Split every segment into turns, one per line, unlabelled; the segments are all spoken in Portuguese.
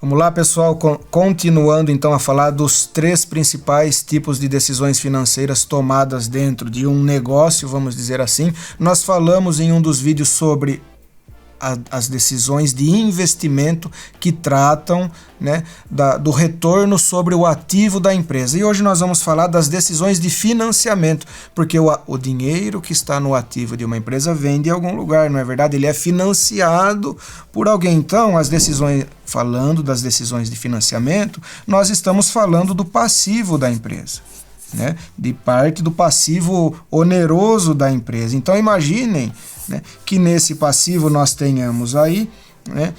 Vamos lá, pessoal, continuando então a falar dos 3 principais tipos de decisões financeiras tomadas dentro de um negócio, vamos dizer assim. Nós falamos em um dos vídeos sobre as decisões de investimento que tratam, né, do retorno sobre o ativo da empresa. E hoje nós vamos falar das decisões de financiamento, porque o dinheiro que está no ativo de uma empresa vem de algum lugar, não é verdade? Ele é financiado por alguém. Então, falando das decisões de financiamento, nós estamos falando do passivo da empresa, né, de parte do passivo oneroso da empresa. Então imaginem, né, que nesse passivo nós tenhamos aí, né,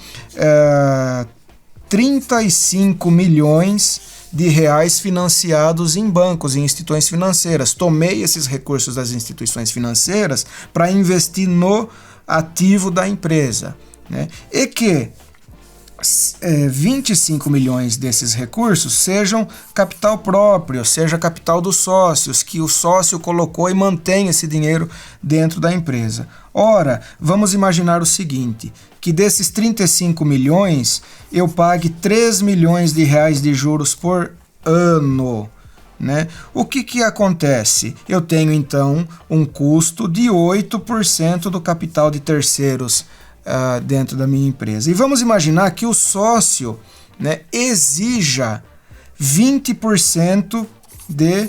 35 milhões de reais financiados em bancos, em instituições financeiras. Tomei esses recursos das instituições financeiras para investir no ativo da empresa, né, e que 25 milhões desses recursos sejam capital próprio, seja capital dos sócios, que o sócio colocou e mantém esse dinheiro dentro da empresa. Ora, vamos imaginar o seguinte, que desses 35 milhões eu pague 3 milhões de reais de juros por ano, né? O que acontece? Eu tenho então um custo de 8% do capital de terceiros dentro da minha empresa. E vamos imaginar que o sócio, né, exija 20% de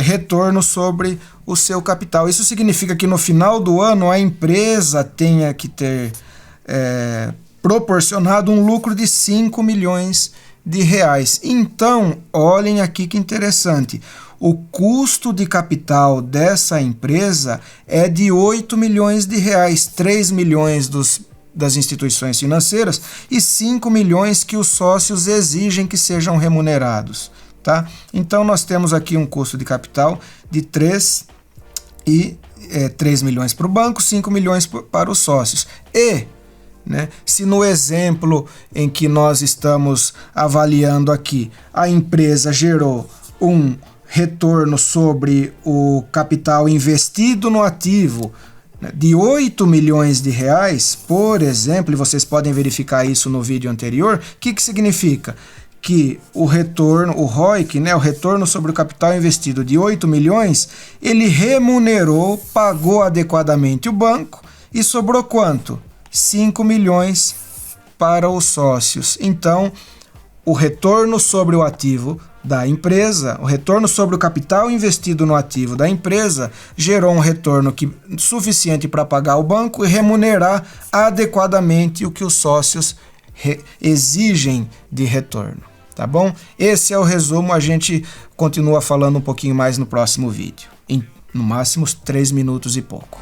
retorno sobre o seu capital. Isso significa que no final do ano a empresa tenha que ter proporcionado um lucro de 5 milhões de reais. Então, olhem aqui que interessante. O custo de capital dessa empresa é de 8 milhões de reais, 3 milhões das instituições financeiras e 5 milhões que os sócios exigem que sejam remunerados, tá? Então nós temos aqui um custo de capital de 3 milhões para o banco, 5 milhões para os sócios. E, né, se no exemplo em que nós estamos avaliando aqui, a empresa gerou um retorno sobre o capital investido no ativo de 8 milhões de reais, por exemplo, e vocês podem verificar isso no vídeo anterior, o que significa? Que o retorno, o ROIC, né, o retorno sobre o capital investido de 8 milhões, ele remunerou, pagou adequadamente o banco e sobrou quanto? 5 milhões para os sócios. Então, o retorno sobre o ativo da empresa, o retorno sobre o capital investido no ativo da empresa gerou um retorno suficiente para pagar o banco e remunerar adequadamente o que os sócios exigem de retorno, tá bom? Esse é o resumo, a gente continua falando um pouquinho mais no próximo vídeo, no máximo 3 minutos e pouco.